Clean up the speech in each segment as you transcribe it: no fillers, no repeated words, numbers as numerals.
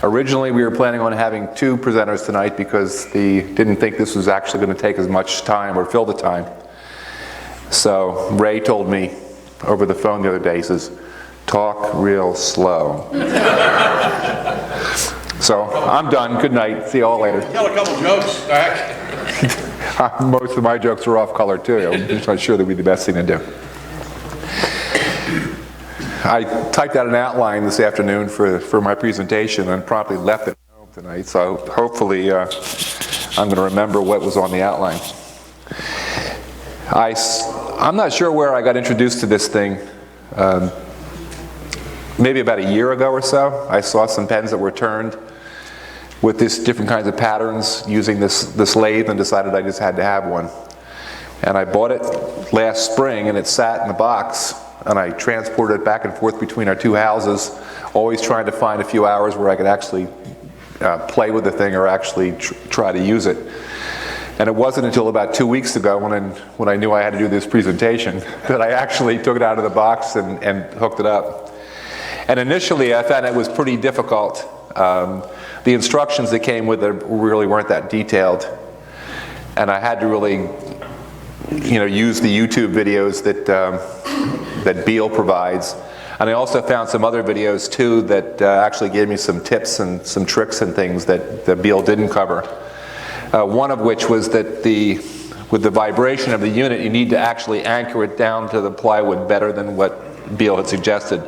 Originally, we were planning on having 2 presenters tonight because they didn't think this was actually going to take as much time or fill the time. So Ray told me over the phone the other day, he says, talk real slow. So I'm done. Good night. See you all later. Tell a couple jokes, Zach. Most of my jokes are off color too. I'm just not sure that would be the best thing to do. I typed out an outline this afternoon for my presentation and promptly left it home tonight. So hopefully I'm going to remember what was on the outline. I'm not sure where I got introduced to this thing. Maybe about a year ago or so, I saw some pens that were turned with this different kinds of patterns using this lathe and decided I just had to have one. And I bought it last spring and it sat in the box and I transported it back and forth between our 2 houses, always trying to find a few hours where I could actually play with the thing or actually try to use it. And it wasn't until about 2 weeks ago when I knew I had to do this presentation that I actually took it out of the box and hooked it up. And initially I found it was pretty difficult. The instructions that came with it really weren't that detailed. And I had to really, use the YouTube videos that Beall provides. And I also found some other videos too that actually gave me some tips and some tricks and things that Beall didn't cover. One of which was that with the vibration of the unit, you need to actually anchor it down to the plywood better than what Beall had suggested.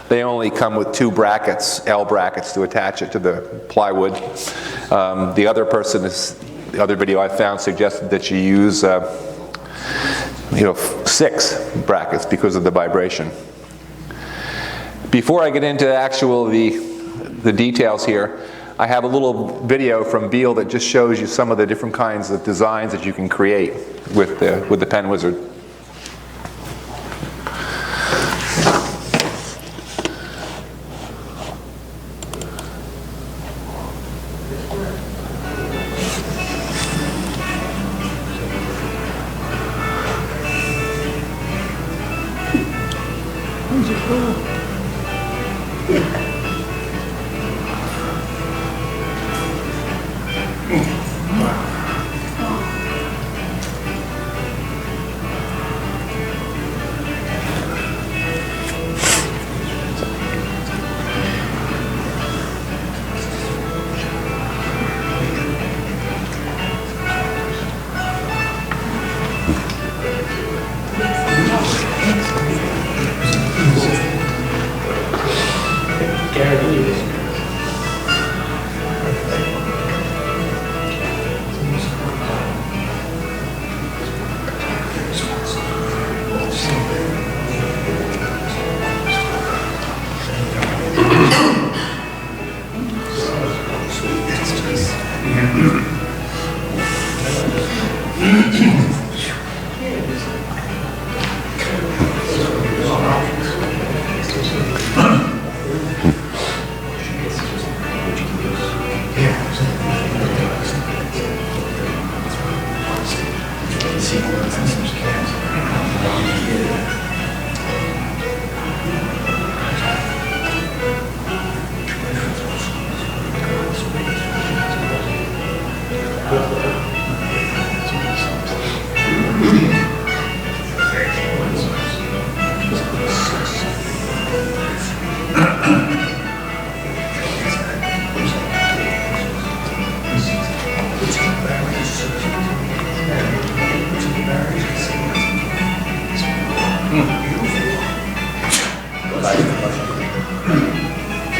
They only come with 2 brackets, L brackets, to attach it to the plywood. The other video I found suggested that you use 6 brackets because of the vibration. Before I get into the details here, I have a little video from Beall that just shows you some of the different kinds of designs that you can create with the Pen Wizard.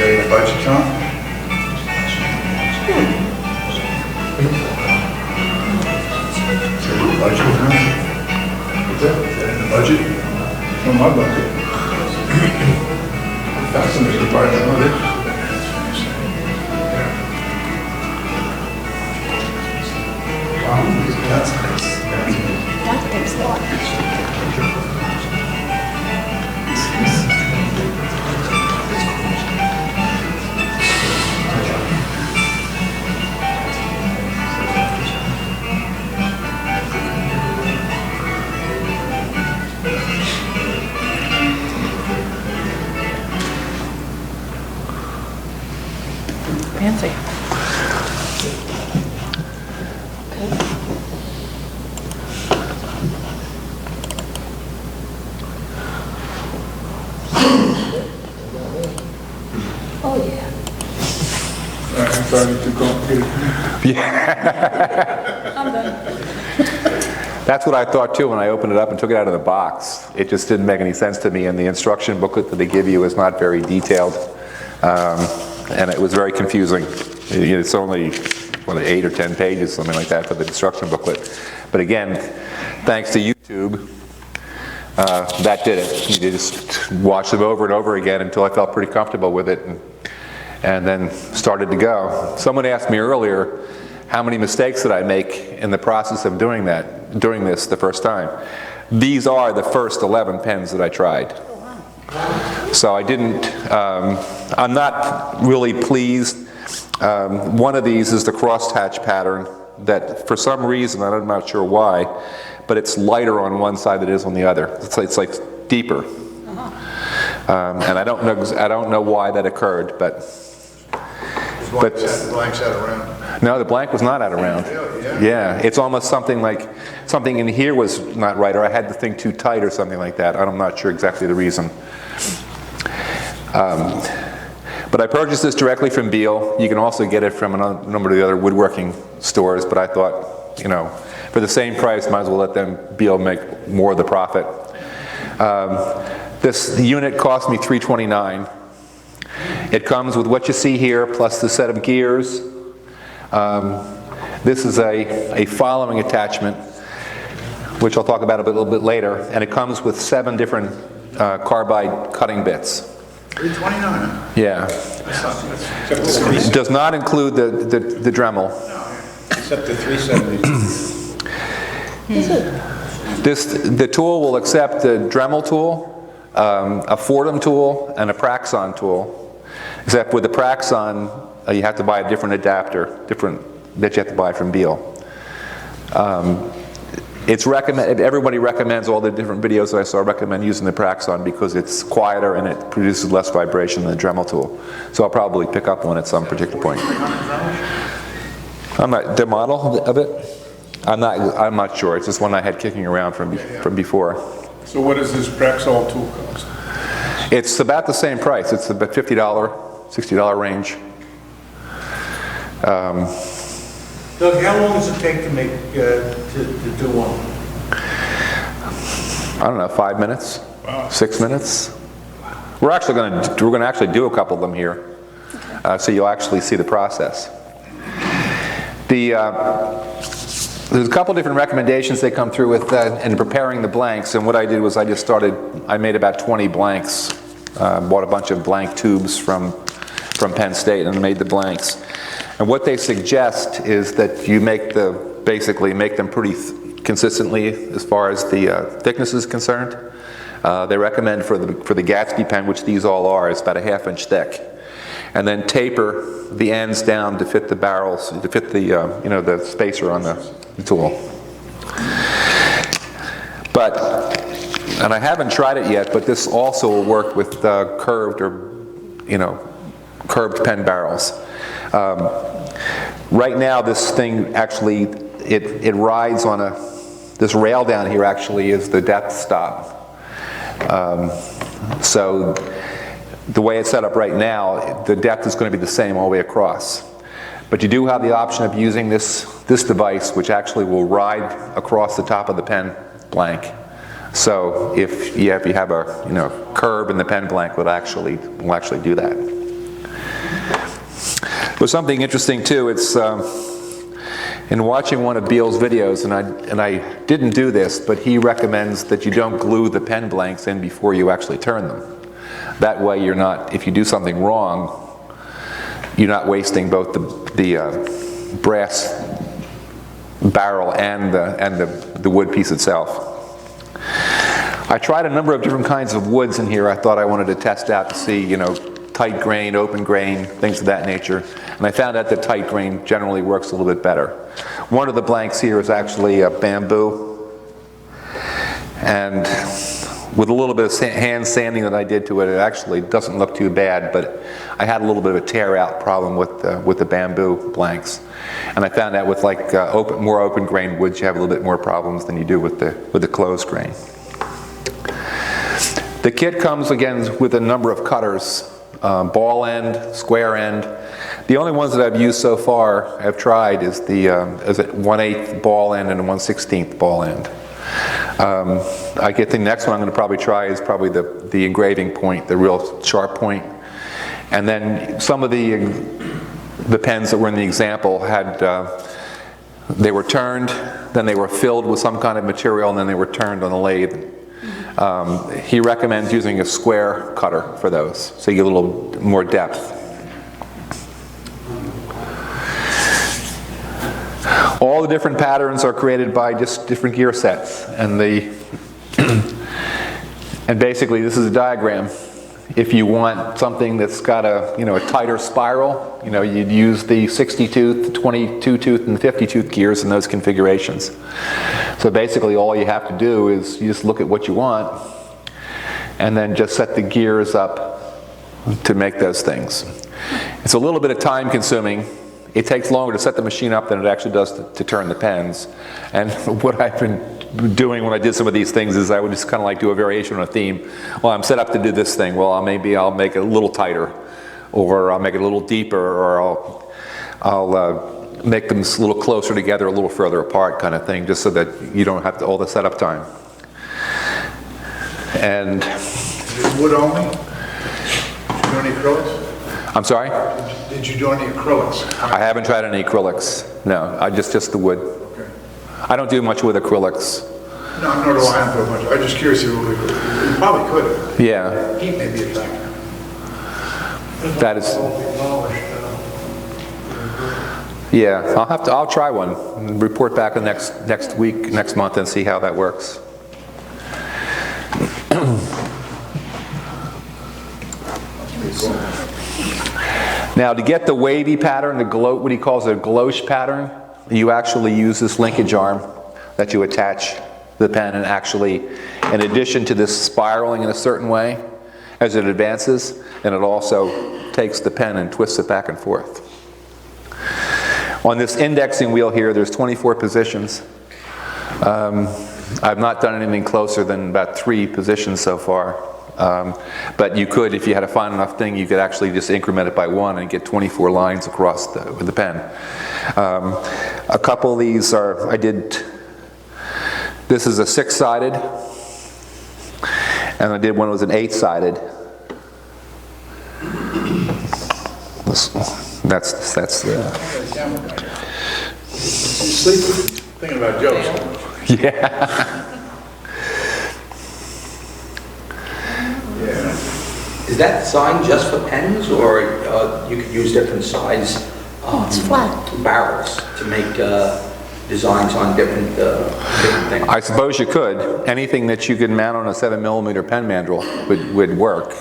Getting the budget, John? Budget, huh? What's that? Is that in the budget? From my budget. That's somebody's department, not it? Wow, that's nice. That takes a lot. Fancy. Oh, yeah. I'm sorry, too complicated. I'm done. That's what I thought too when I opened it up and took it out of the box. It just didn't make any sense to me, and the instruction booklet that they give you is not very detailed, and it was very confusing. It's only, 8 or 10 pages, something like that, for the instruction booklet. But again, thanks to YouTube, that did it. You just watch them over and over again until I felt pretty comfortable with it, and then started to go. Someone asked me earlier, how many mistakes did I make in the process of doing this the first time? These are the first 11 pens that I tried. So I didn't, I'm not really pleased. One of these is the crosshatch pattern that for some reason, I'm not sure why, but it's lighter on one side than it is on the other. It's like deeper. And I don't know why that occurred, but The blank's out around. no, the blank was not out around. Really? Yeah, it's almost something like something in here was not right, or I had the thing too tight or something like that. I'm not sure exactly the reason. But I purchased this directly from Beall. You can also get it from a number of the other woodworking stores, but I thought, for the same price, might as well let them, Beall, make more of the profit. This unit cost me $329. It comes with what you see here, plus the set of gears. This is a following attachment, which I'll talk about a little bit later, and it comes with 7 different carbide cutting bits. $329. Yeah. It does not include the Dremel. Except the 370. The tool will accept the Dremel tool, a Fordham tool, and a Praxon tool. Except with the Praxon, you have to buy a different adapter, that you have to buy from Beall. It's recommended. Everybody recommends, all the different videos that I saw recommend using the Praxon because it's quieter and it produces less vibration than the Dremel tool. So I'll probably pick up one at some particular point. The model of it, I'm not sure. It's just one I had kicking around from before. So what does this Praxol tool cost? It's about the same price. It's about $50, $60 range. Doug, how long does it take to make, to do one? I don't know, 5 minutes, 6 minutes. We're going to actually do a couple of them here, so you'll actually see the process. There's a couple different recommendations they come through with in preparing the blanks, and what I did was I made about 20 blanks, bought a bunch of blank tubes from Penn State and made the blanks. And what they suggest is that you basically make them pretty consistently as far as the thickness is concerned. They recommend for the Gatsby pen, which these all are, it's about a 1/2 inch thick. And then taper the ends down to fit the barrels, to fit the spacer on the tool. And I haven't tried it yet, but this also will work with curved pen barrels. Right now, this thing actually, it rides on this rail down here actually is the depth stop. So the way it's set up right now, the depth is going to be the same all the way across. But you do have the option of using this device, which actually will ride across the top of the pen blank. So if you have a curve in the pen blank, will actually do that. But something interesting too, it's in watching one of Beall's videos, and I didn't do this, but he recommends that you don't glue the pen blanks in before you actually turn them. That way you're not, if you do something wrong, you're not wasting both the brass barrel and the wood piece itself. I tried a number of different kinds of woods in here. I thought I wanted to test out to see, tight grain, open grain, things of that nature. And I found out that tight grain generally works a little bit better. One of the blanks here is actually a bamboo. And with a little bit of hand sanding that I did to it, it actually doesn't look too bad, but I had a little bit of a tear out problem with the bamboo blanks. And I found out with like more open grain woods, you have a little bit more problems than you do with the closed grain. The kit comes again with a number of cutters, ball end, square end. The only ones that I've used so far, I've tried, is the 1/8 ball end and a 1/16 ball end. I get the next one I'm going to probably try is probably the engraving point, the real sharp point. And then some of the pens that were in the example had, they were turned, then they were filled with some kind of material, and then they were turned on the lathe. He recommends using a square cutter for those, so you get a little more depth. All the different patterns are created by just different gear sets, and and basically this is a diagram. If you want something that's got a tighter spiral, you'd use the 60 tooth, the 22 tooth, and the 50 tooth gears in those configurations. So basically all you have to do is you just look at what you want and then just set the gears up to make those things. It's a little bit of time consuming. It takes longer to set the machine up than it actually does to turn the pens. And what I've been doing when I did some of these things is I would just kind of like do a variation on a theme. Well, I'm set up to do this thing. Well, maybe I'll make it a little tighter, or I'll make it a little deeper, or I'll make them a little closer together, a little further apart, kind of thing, just so that you don't have all the setup time. And Is it wood only? Did you do any acrylics? I'm sorry? Did you do any acrylics? I haven't tried any acrylics. No, just the wood. Okay. I don't do much with acrylics. No, nor do I do much. I'm just curious if you probably could. Yeah, Heat may be a factor. that is. Yeah, I'll try one and report back next week, next month, and see how that works. Now, to get the wavy pattern, what he calls a galoche pattern, you actually use this linkage arm that you attach to the pen, and actually, in addition to this spiraling in a certain way as it advances, and it also takes the pen and twists it back and forth. On this indexing wheel here, there's 24 positions. I've not done anything closer than about 3 positions so far. But you could, if you had a fine enough thing, you could actually just increment it by 1 and get 24 lines across with the pen. A couple of these this is a 6-sided, and I did one that was an 8-sided. That's the... You sleep thinking about jokes. Yeah. Is that design just for pens, or you could use different size barrels to make designs on different things? I suppose you could. Anything that you could mount on a 7mm pen mandrel would work.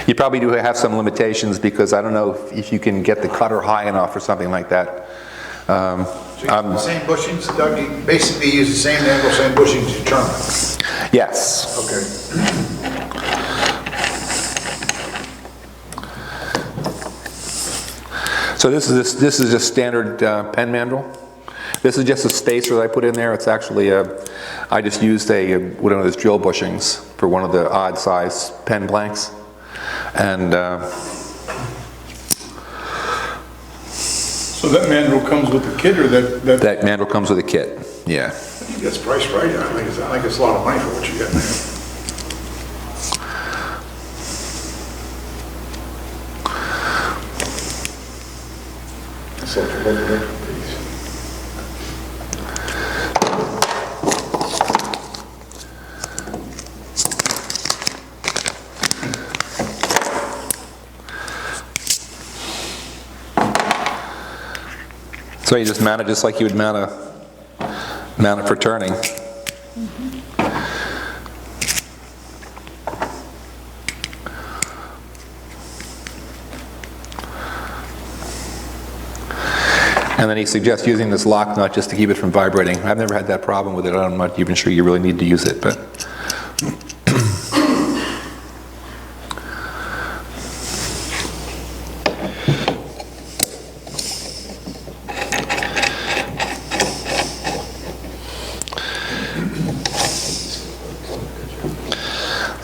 You probably do have some limitations, because I don't know if you can get the cutter high enough or something like that. So you use the same bushings, Doug? You basically use the same angle, same bushings to turn. Yes. Okay. So this is just standard pen mandrel. This is just a spacer that I put in there. It's actually I just used one of those drill bushings for one of the odd size pen blanks, and So that manual comes with the kit, or that mandrel comes with a kit. Yeah. I think that's priced right. I think it's a lot of money for what you get there. So for both of them, please. So you just mount it just like you would mount it for turning. And then he suggests using this lock nut just to keep it from vibrating. I've never had that problem with it. I'm not even sure you really need to use it, but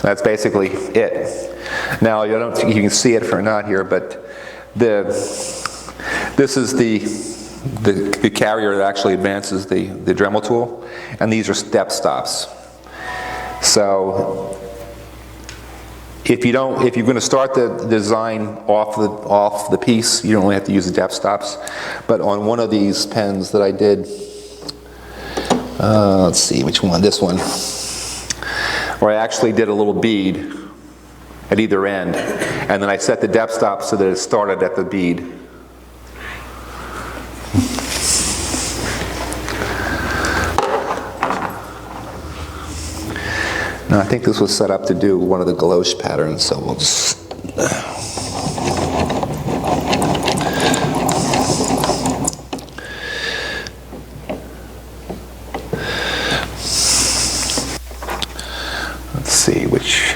That's basically it. Now, I don't think you can see it or not here, but this is the carrier that actually advances the Dremel tool, and these are step stops. So if you're going to start the design off the piece, you don't only have to use the depth stops. But on one of these pens that I did, let's see which one, this one, where I actually did a little bead at either end, and then I set the depth stop so that it started at the bead. Now I think this was set up to do one of the galoche patterns, so we'll just... Let's see which...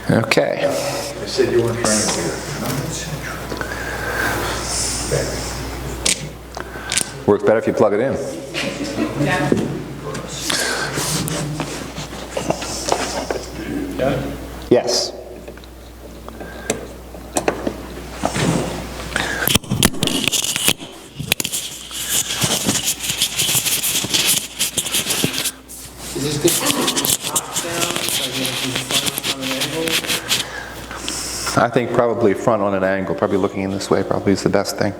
Okay. I said you weren't trying to do it. Works better if you plug it in. Yes. Is this top down? Are you going to do front on an angle? I think probably front on an angle, probably looking in this way probably is the best thing.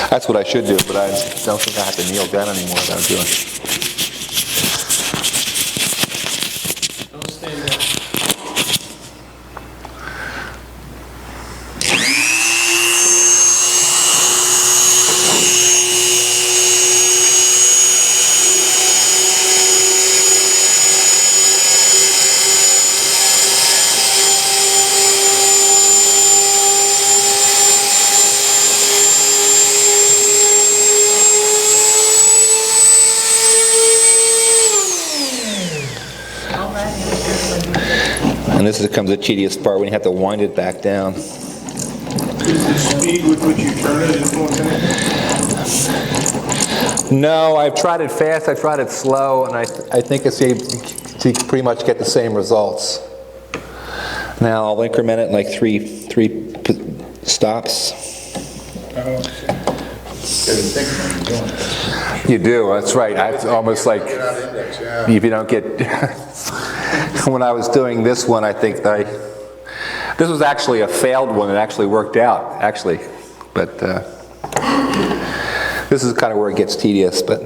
That's what I should do, but I don't think I have to kneel down anymore without doing it. Don't stand up. And this comes the tedious part when you have to wind it back down. Is the speed with which you turn it influence anything? No, I've tried it fast, I've tried it slow, and I think it's able to pretty much get the same results. Now I'll increment it like three stops. You do, that's right. It's almost like if you don't get... When I was doing this one, I think this was actually a failed one. It actually worked out, actually. But this is kind of where it gets tedious, but...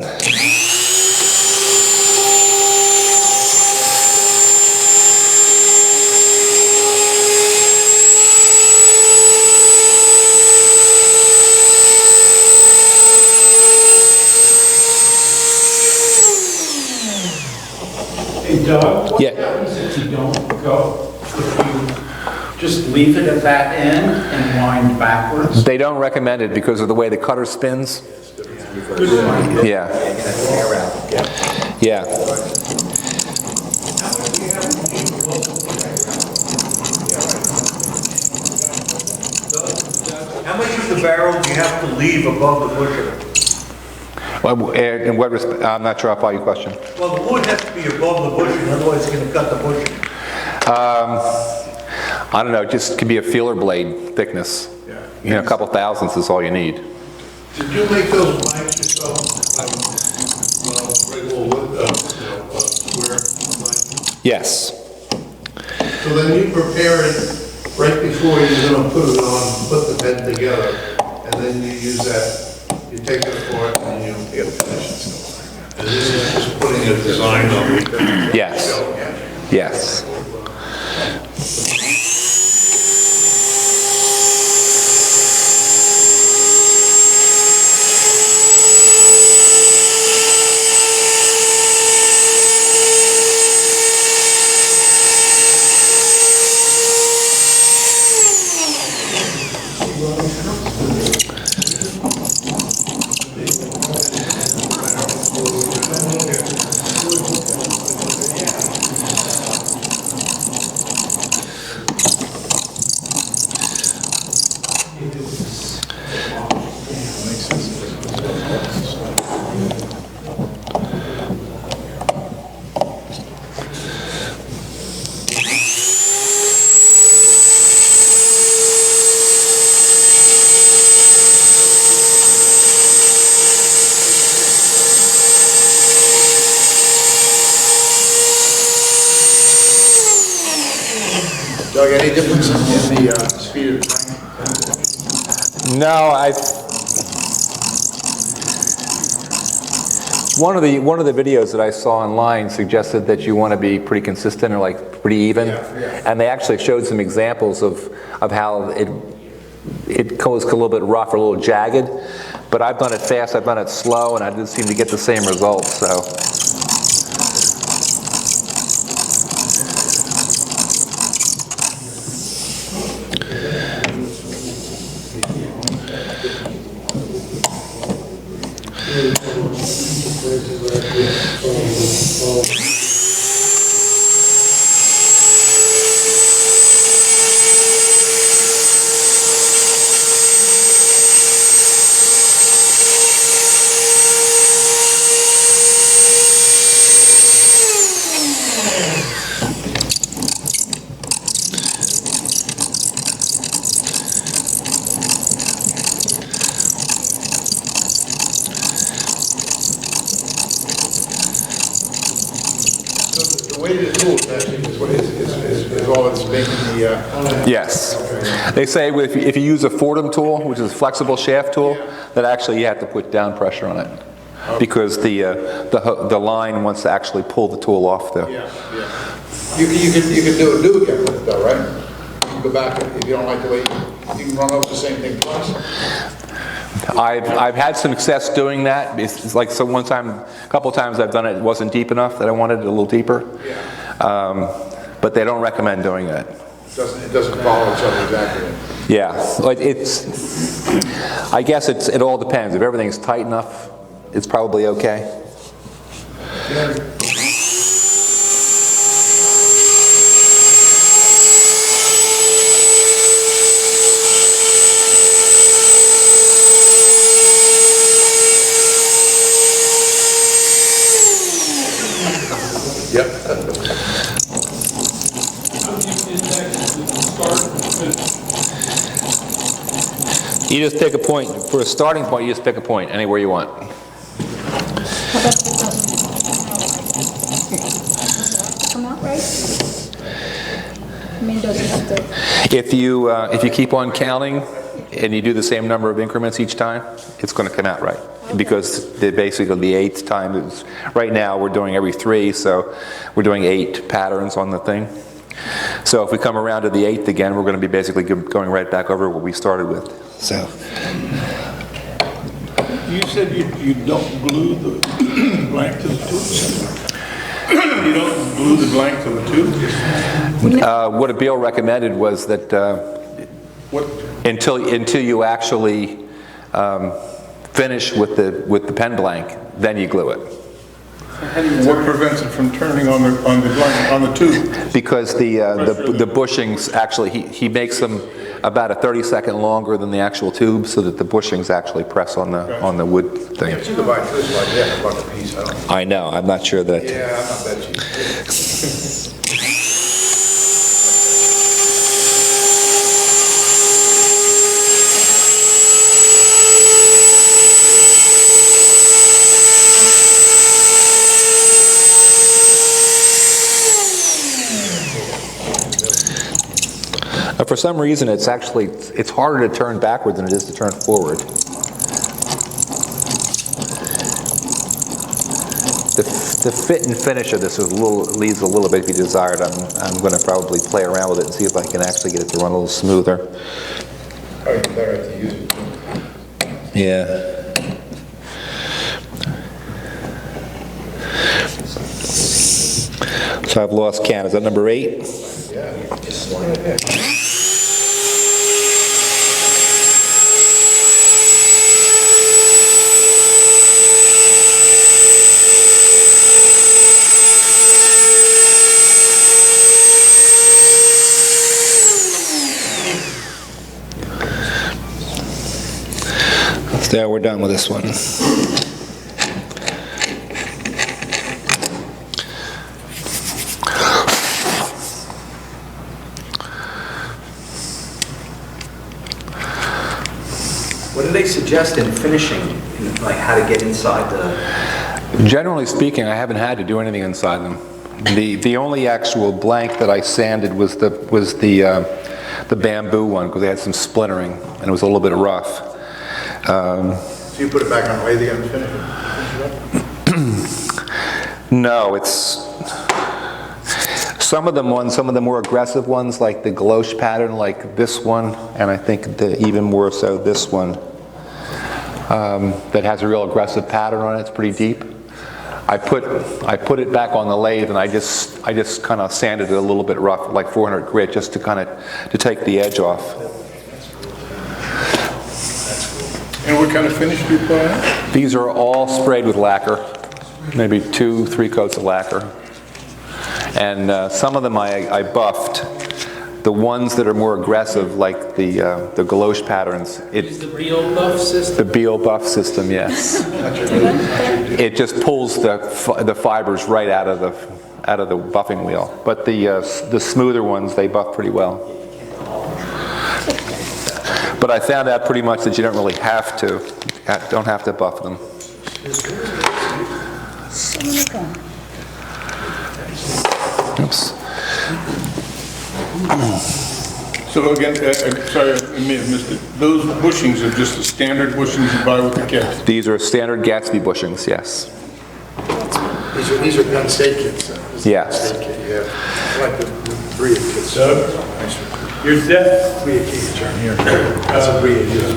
Hey Doug, what Yeah. happens if you don't go? If you just leave it at that end and wind backwards? They don't recommend it because of the way the cutter spins. Yeah. Yeah. How much of the barrel do you have to leave above the bushing? Well, in what respect? I'm not sure I follow your question. Well, the wood has to be above the bushing, otherwise it's going to cut the bushing. I don't know, it just could be a feeler blade thickness. You know, a couple thousandths is all you need. Did you make those blanks yourself? Regular wood, square blank? Yes. So then you prepare it right before you're gonna put it on, put the bed together, and then you use that, you take it apart and you finish it. And this is just putting a design on it. Yes. Yes. Doug, any difference in the speed of the tank? No, one of the videos that I saw online suggested that you want to be pretty consistent or like pretty even, and they actually showed some examples of how it goes a little bit rough or a little jagged. But I've done it fast, I've done it slow, and I didn't seem to get the same results. So. The way the tool is actually is all it's making the... Yes. They say if you use a Fordham tool, which is a flexible shaft tool, that actually you have to put down pressure on it because the line wants to actually pull the tool off though. Yeah. You can do again with it though, right? You can go back, if you don't like the way, you can run over the same thing twice. I've had some success doing that. It's like a couple times I've done it, it wasn't deep enough that I wanted it a little deeper. But they don't recommend doing that. It doesn't follow each other exactly. Yeah, I guess it all depends. If everything's tight enough, it's probably okay. You just pick a point. For a starting point, you just pick a point, anywhere you want. Come out right? I mean, does it have to? If you keep on counting and you do the same number of increments each time, it's going to come out right. Because basically the 8th time is, right now we're doing every 3, so we're doing 8 patterns on the thing. So if we come around to the 8th again, we're going to be basically going right back over what we started with. So. You said you don't glue the blank to the tube? You don't glue the blank to the tube? What Beall recommended was that until you actually finish with the pen blank, then you glue it. What prevents it from turning on the tube? Because the bushings actually, he makes them about a 30-second longer than the actual tube, so that the bushings actually press on the wood thing. You can buy this like that, $1 a piece. I know. I'm not sure that. Yeah, I'm not that cheap. For some reason, it's harder to turn backwards than it is to turn forward. The fit and finish of this is leaves a little bit to be desired. I'm going to probably play around with it and see if I can actually get it to run a little smoother. Oh, you better have to use it. Yeah. So I've lost count. Is that number 8? Yeah, just slide it in. So we're done with this one. What do they suggest in finishing, like how to get inside the... Generally speaking, I haven't had to do anything inside them. The only actual blank that I sanded was the bamboo one, because they had some splintering and it was a little bit rough. So you put it back on lathe again and finish it? No, it's some of the more aggressive ones, like the galoche pattern, like this one, and I think even more so this one, that has a real aggressive pattern on it. It's pretty deep. I put it back on the lathe, and I just kind of sanded it a little bit rough, like 400 grit, just to take the edge off. And what kind of finish do you put on? These are all sprayed with lacquer, maybe 2-3 coats of lacquer. And some of them I buffed. The ones that are more aggressive, like the galoche patterns. Use the Beall buff system? The Beall buff system, yes. It just pulls the fibers right out of the buffing wheel. But the smoother ones, they buff pretty well. But I found out pretty much that you don't really have to. Don't have to buff them. Oops. So again, sorry, I may have missed it. Those bushings are just the standard bushings you buy with the kit? These are standard Gatsby bushings, yes. These are gun state kits. Yes. State kit, yeah. I like the Bria kits. Your depth, That's a Bria kit.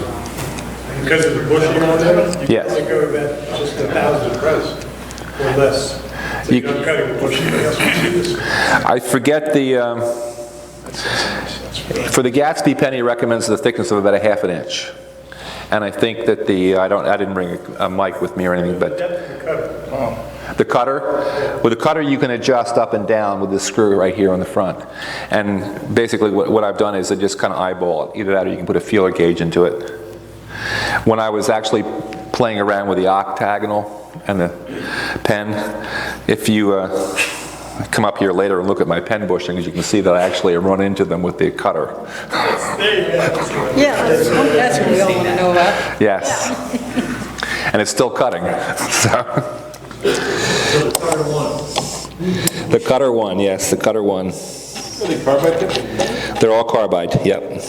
because of the bushing on them, you Yes. can go about just 1,000 press or less. So You- you're not cutting the bushing, else we see this. I forget for the Gatsby pen, he recommends the thickness of about a ½ inch. And I think that I didn't bring a mic with me or anything, but Depth of the cutter. the cutter, with the cutter you can adjust up and down with this screw right here on the front. And basically what I've done is I just kind of eyeball it. Either that or you can put a feeler gauge into it. When I was actually playing around with the octagonal and the pen, if you come up here later and look at my pen bushings, you can see that I actually run into them with the cutter. Yeah, that's what we all want to know about. Yes. And it's still cutting. So. The cutter one, yes, the cutter one. Are they carbide tip? They're all carbide, yep.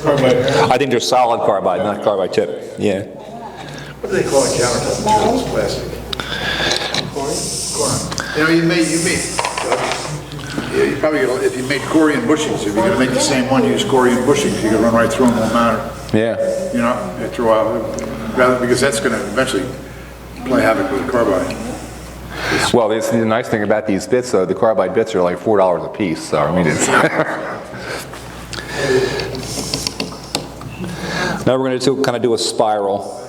Carbide. I think they're solid carbide, not carbide tip, yeah. What do they call it, countertop? It's plastic. You know, you probably, if you made Corian bushings, if you're gonna make the same one, use Corian bushings, you can run right through them, won't matter. Yeah. You know, after a while, because that's gonna eventually play havoc with the carbide. Well, the nice thing about these bits, though, the carbide bits are like $4 a piece, so I mean it's... Now we're going to kind of do a spiral.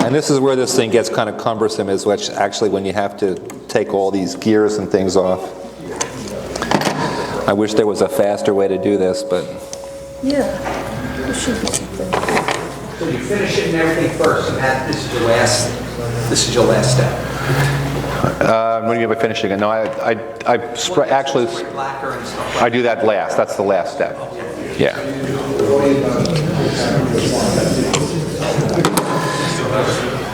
And this is where this thing gets kind of cumbersome, is which actually when you have to take all these gears and things off. I wish there was a faster way to do this, but... Yeah, it should be something. So you finish it and everything first, and this is your last step. What do you mean by finishing it? No, actually, Lacquer and stuff. I do that last. That's the last step. Yeah.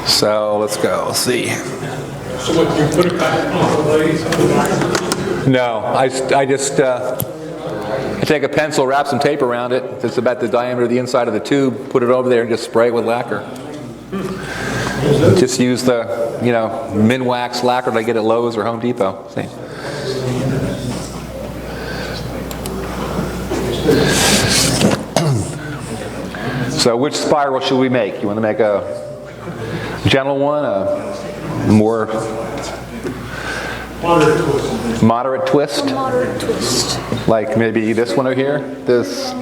So let's go. Let's see. So what, you put it back on the lathe? No, I just I take a pencil, wrap some tape around it. It's about the diameter of the inside of the tube. Put it over there and just spray it with lacquer. Just use the, you know, Minwax lacquer that I get at Lowe's or Home Depot. See? So which spiral should we make? You want to make a gentle one, a more moderate twist? Moderate twist. Like maybe this one over here? This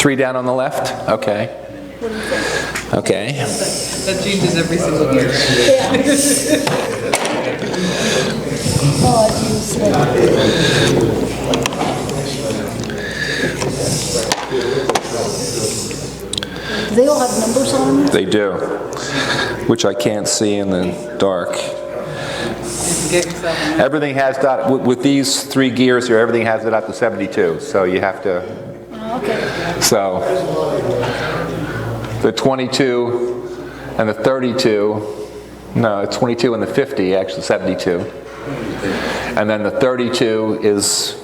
3 down on the left? Okay. What do you think? Okay. That changes every single year. Oh, I've used Do they all have numbers on them? They do, which I can't see in the dark. Get yourself a Everything has that, with these 3 gears here, everything has it up to 72, so you have to, Oh, okay. so the 22 and the 32, no, it's 22 and the 50, actually 72. And then the 32 is,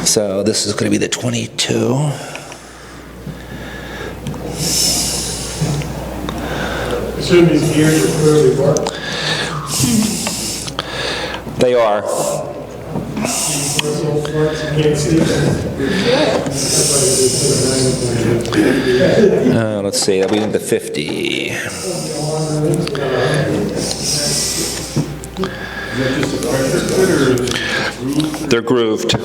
so this is going to be the 22. Assume these gears are clearly marked. They are. Can't see them. Let's see, we need the 50. They're grooved.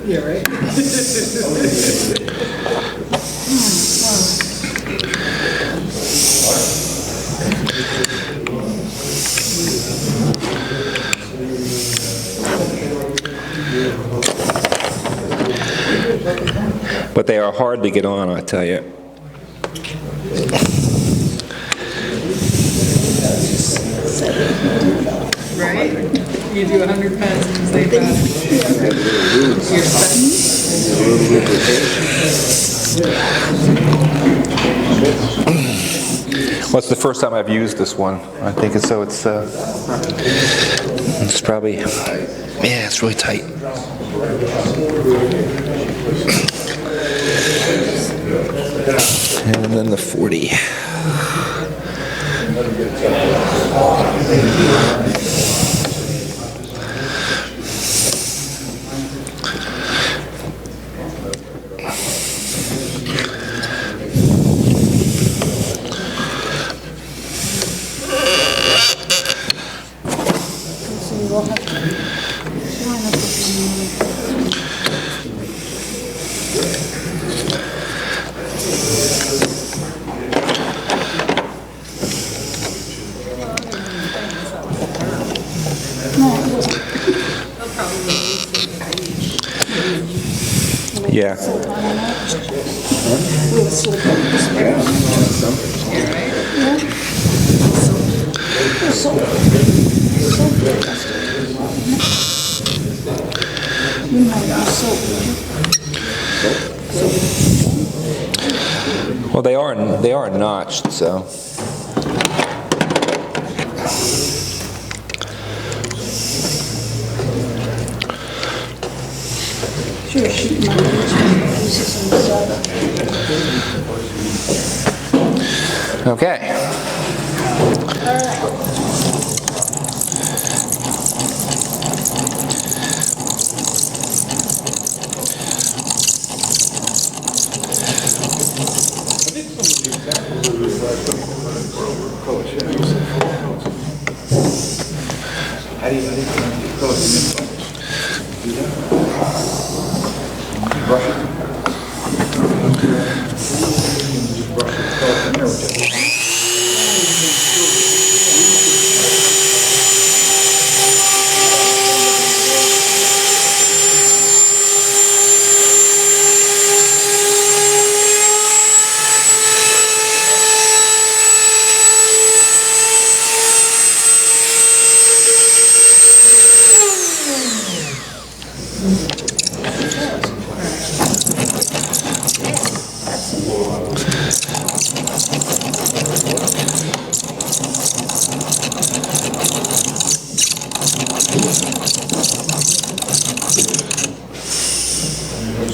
Yeah, right? But they are hard to get on, I tell you. Right? You do 100 pounds and say that. You're Well, it's the first time I've used this one. I think it's it's probably, yeah, it's really tight. And then the 40. So we will have to line up the Yeah. We'll slip up the spiral. You might use soap. Well, they are notched, so. Sure, sheet might use pieces on the side. Okay.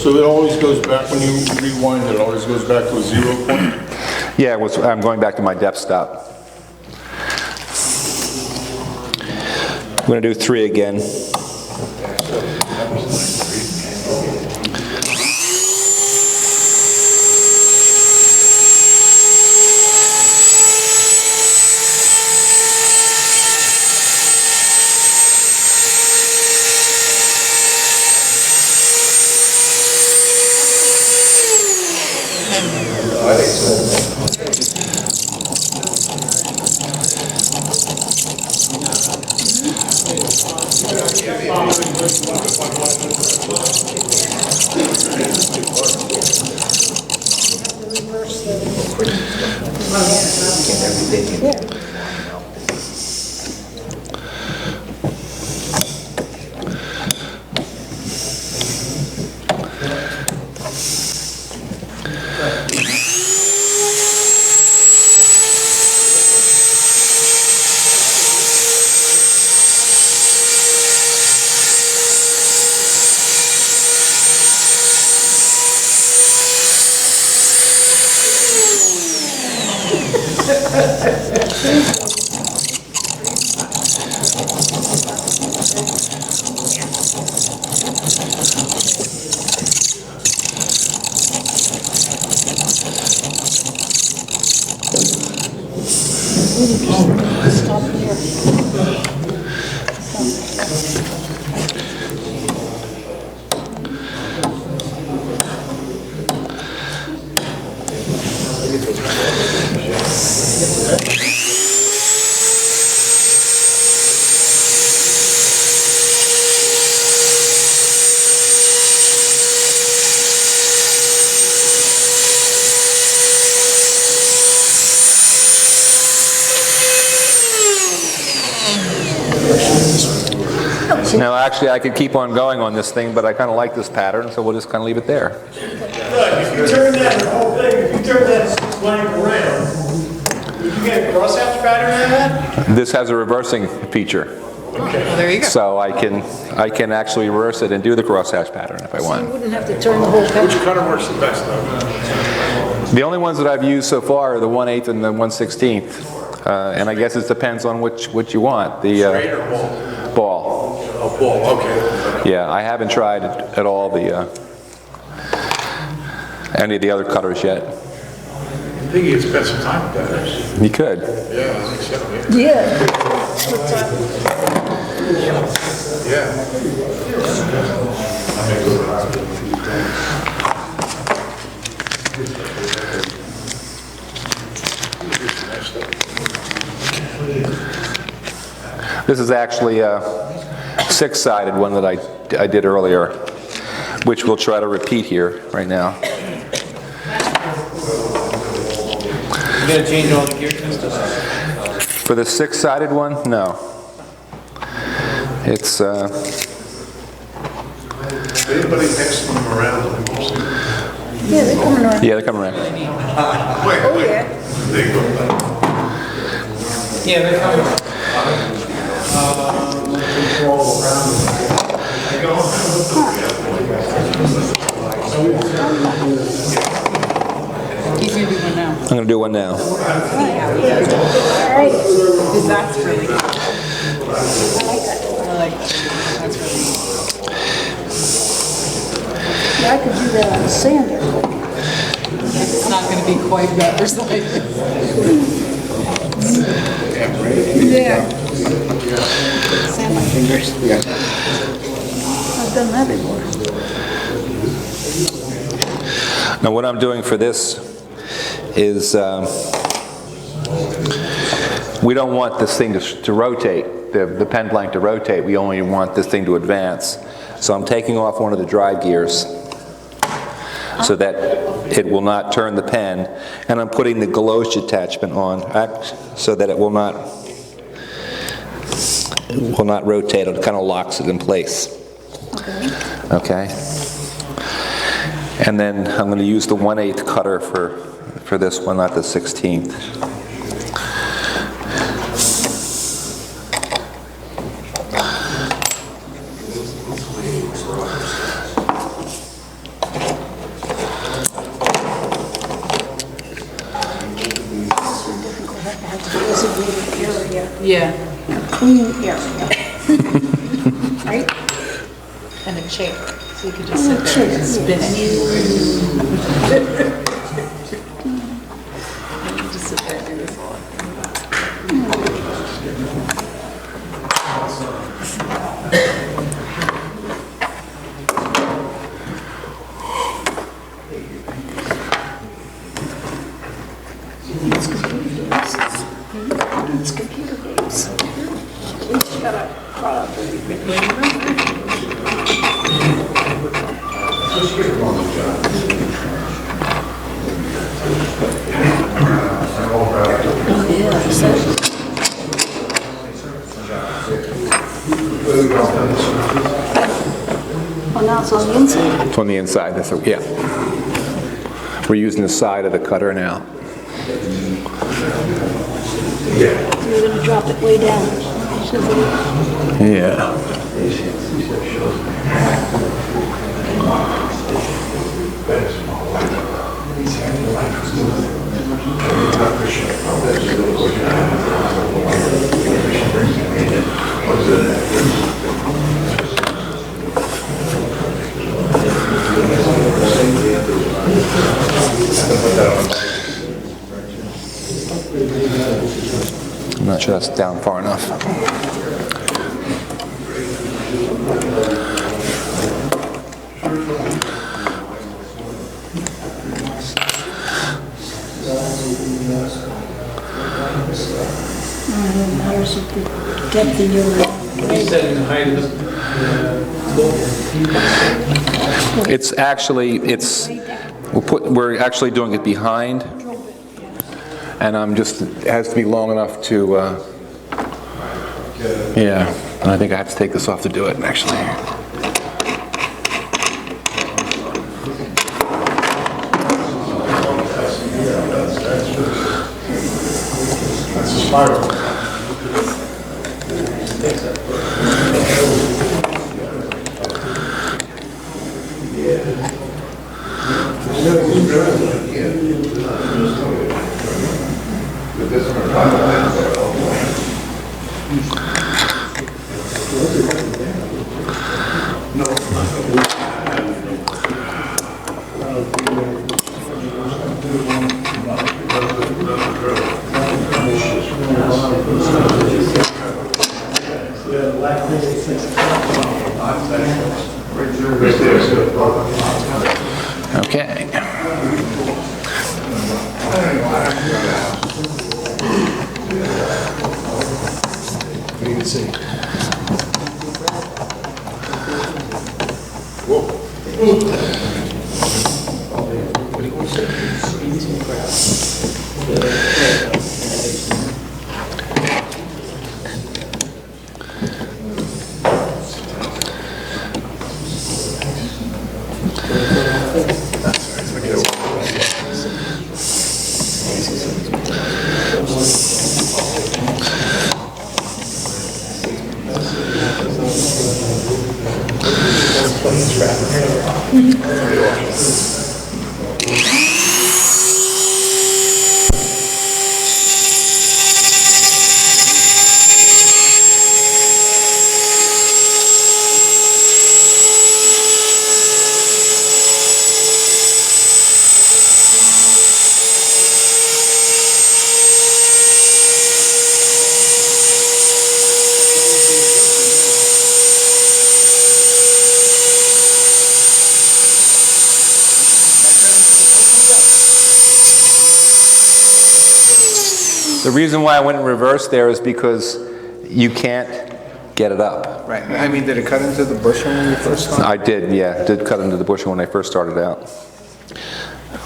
So it always goes back, when you rewind, it always goes back to a 0 point? Yeah, I'm going back to my depth stop. I'm going to do 3 again. Stop here. Now, actually, I could keep on going on this thing, but I kind of like this pattern, so we'll just kind of leave it there. Look, if you turn that whole thing, if you turn that blank around, would you get a crosshatch pattern out of that? This has a reversing feature, Well, there you go. so I can actually reverse it and do the crosshatch pattern if I You want. wouldn't have to turn the whole Which page. cutter works the best though? The only ones that I've used so far are the 1/8 and the 1/16, and I guess it depends on which you want. The Straight or ball? ball. Oh, ball, okay. Yeah, I haven't tried at all the any of the other cutters yet. I think you'd spend some time with that, actually. You could. Yeah, I think so, yeah. Yeah. This is actually a 6-sided one that I did earlier, which we'll try to repeat here right now. You gotta change all the gear systems? For the 6-sided one, no. It's Anybody next to them around? Yeah, they're coming around. yeah, they're coming around. Oh, yeah. There you go. Yeah, they're coming. He's gonna do one now. I'm going to do one now. All right. Because that's really good. I like that. I like, that's really good. Yeah, I could do that on a sander. It's not gonna be quite that precise. Yeah. Sand my fingers. I've done that before. Now what I'm doing for this is we don't want this thing to rotate, the pen blank to rotate. We only want this thing to advance. So I'm taking off one of the drive gears so that it will not turn the pen, and I'm putting the galoche attachment on so that it will not rotate. It kind of locks it in place. Okay. And then I'm going to use the 1/8 cutter for this one, not the 16th. Has a designated area, Yeah, a clean area. Right? and a chair, so you could just sit there and spin it. Just sit there and do this all. It's computer games. It's got a product. Oh, now it's on the inside. It's on the inside, that's, yeah. We're using the side of the cutter now. You're gonna drop it way down. Yeah. I'm not sure that's down far enough. Matters of the depth of your leg. Setting the height of the It's actually, we're actually doing it behind, and it has to be long enough to, yeah, and I think I have to take this off to do it, actually. That's a spiral. Okay. The reason why I went in reverse there is because you can't get it up. Right, I mean, did it cut into the bushing when you first started? I did, yeah, did cut into the bushing when I first started out.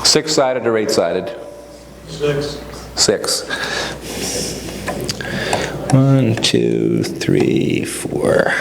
6-sided or 8-sided? 6. 6. 1, 2, 3, 4.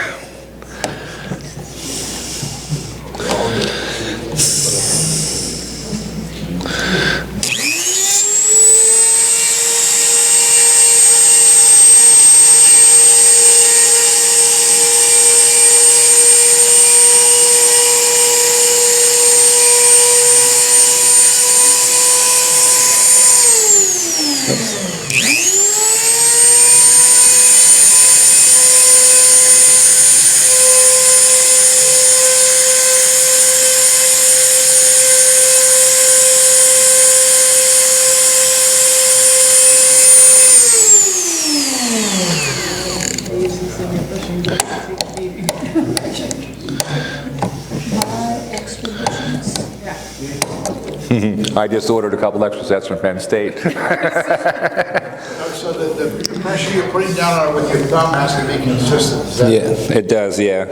Oops. I just ordered a couple extra sets from Penn State. So the pressure you're putting down on it with your thumb has to be consistent. Is that- Yeah, it does, yeah.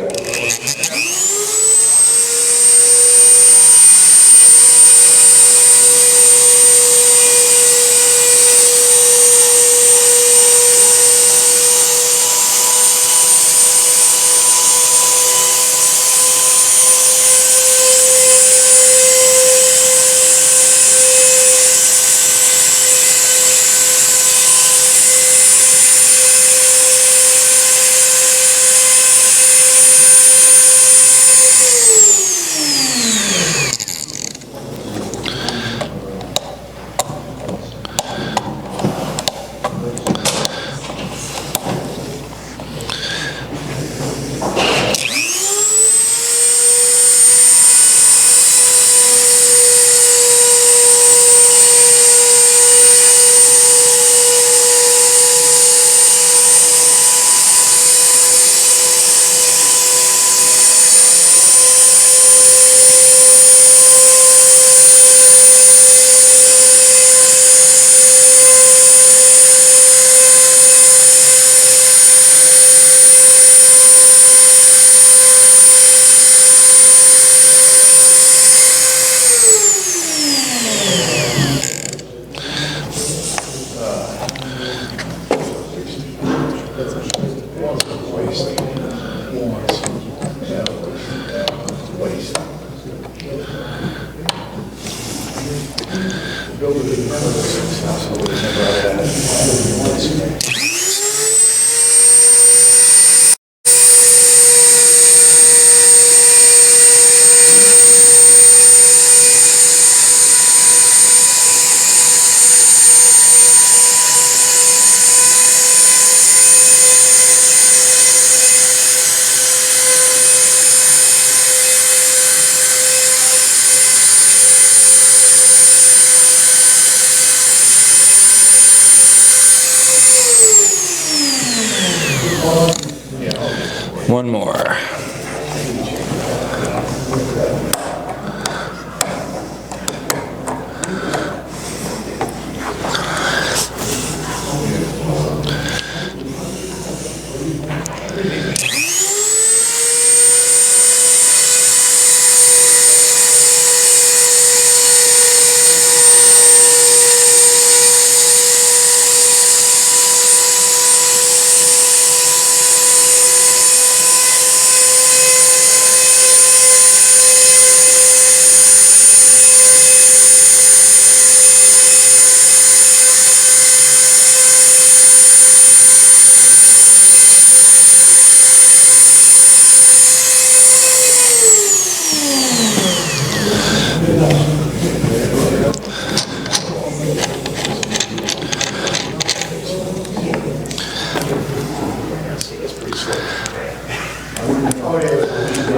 One more.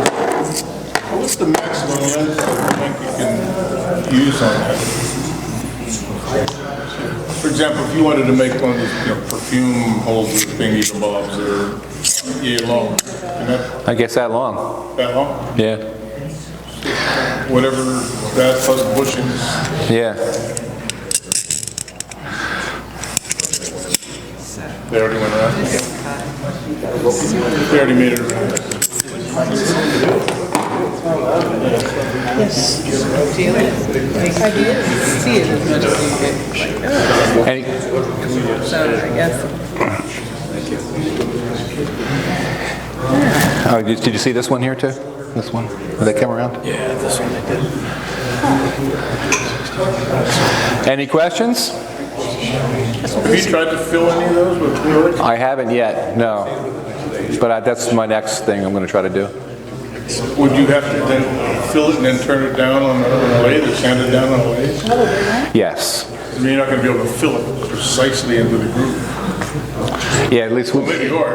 What's the maximum length you think you can use on that? For example, if you wanted to make one of those, perfume holders, thingy bobs, or yay long, I guess that long. that long? Yeah. Whatever that plus bushings. Yeah. They already went around? They already made it around. Yes. Do you I did see it as much as you did. Like, oh, Any, so I guess. oh, did you see this one here too? This one? Did they come around? Yeah, this one I did. Any questions? Have you tried to fill any of those with acrylic? I haven't yet, no. But that's my next thing I'm going to try to do. Would you have to then fill it and then turn it down on a lathe, or sand it down on a lathe? Yes. I mean, you're not going to be able to fill it precisely into the groove. Yeah, at least Well, maybe you are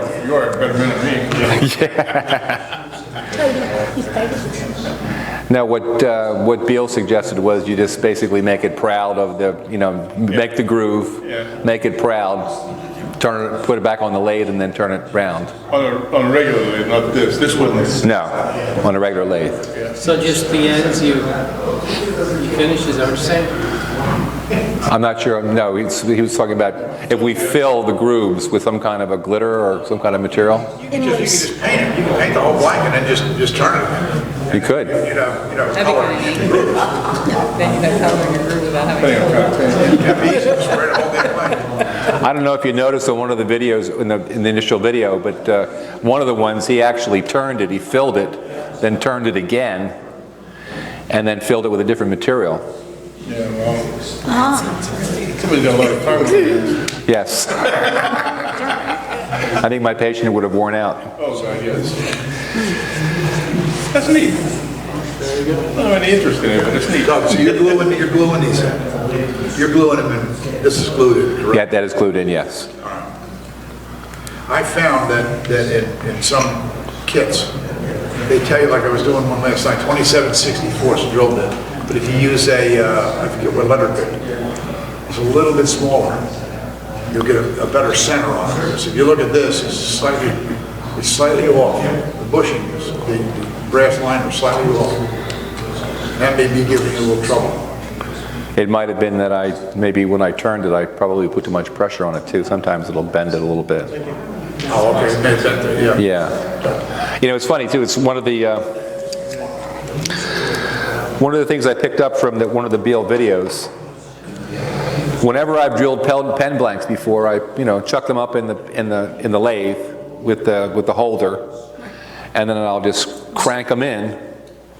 a better man than me. No, what Beall suggested was you just basically make it proud of the, make the groove, Yeah. make it proud, put it back on the lathe and then turn it round. On a regular lathe, not this. This wouldn't. No, on a regular lathe. So just the ends you finish, is that what you're saying? I'm not sure, no, he was talking about if we fill the grooves with some kind of a glitter or some kind of material. You can just paint it, you can paint the whole blank and then just turn it. You could. You know, That'd be color. kind of neat. Then you'd have color in your groove without having to. It'd be easy to spread it all day blank. I don't know if you noticed on one of the videos, in the initial video, but one of the ones, he actually turned it, he filled it, then turned it again, and then filled it with a different material. Yeah, well. Somebody's got a lot of time on their hands. Yes. I think my patient would have worn out. Oh, God, yes. That's neat. I don't have any interest in it, but it's neat. Doug, so you're gluing these in. You're gluing them in. This is glued in, correct? Yeah, that is glued in, yes. I found that in some kits, they tell you, like I was doing one last night, 27/64 drill bit. But if you use I forget what letter bit, it's a little bit smaller. You'll get a better center on it. So if you look at this, it's slightly off. The bushing, the brass line are slightly off. That may be giving you a little trouble. It might have been that maybe when I turned it, I probably put too much pressure on it too. Sometimes it'll bend it a little bit. Oh, okay, it may have been there, yeah. Yeah. You know, it's funny too, it's one of the things I picked up from one of the Beall videos. Whenever I've drilled pen blanks before, I chuck them up in the lathe with the holder, and then I'll just crank them in,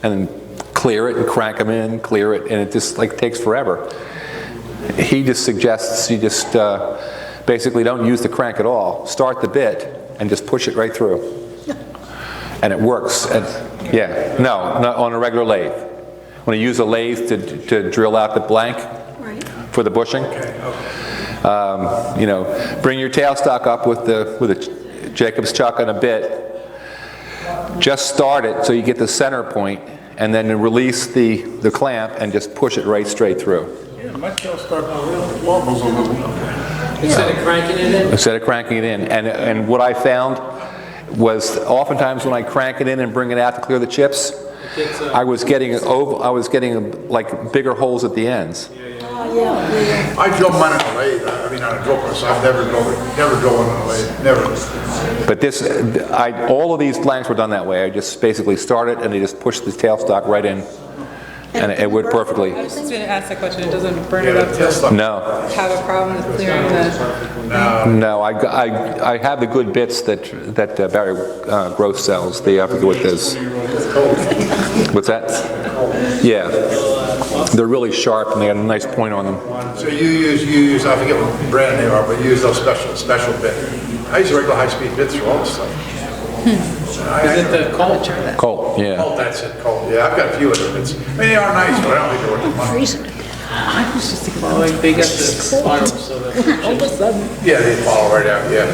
and then clear it and crank them in, clear it, and it just like takes forever. He just suggests you just basically don't use the crank at all. Start the bit and just push it right through, and it works. And yeah, no, not on a regular lathe. When you use a lathe to drill out the blank for the bushing, bring your tailstock up with a Jacob's chuck and a bit. Just start it so you get the center point, and then release the clamp and just push it right straight through. Yeah, my tail starts wobbles a little. Instead of cranking it in? Instead of cranking it in. And what I found was oftentimes when I crank it in and bring it out to clear the chips, I was getting like bigger holes at the ends. I drill mine in a lathe, on a drill press. I've never drilled on a lathe, never. But all of these blanks were done that way. I just basically started and I just pushed the tailstock right in, and it would perfectly. I was just going to ask that question. It doesn't burn it up to No. have a problem with clearing the... No, I have the good bits that Barry Gross sells. I forget what those. What's that? Yeah, they're really sharp and they got a nice point on them. So you use, I forget what brand they are, but you use those special bit. I use regular high-speed bits for all this stuff. Is it the Colt? Colt, yeah. Oh, that's it, Colt. Yeah, I've got a few of them. They are nice, but I don't think they're worth the money. I was just thinking Well, like they got the spiral so that... all of a sudden. Yeah, they fall right out, yeah.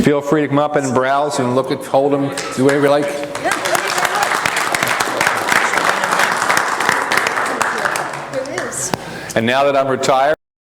Feel free to come up and browse and look at, hold them, do whatever you like. There is. And now that I'm retired,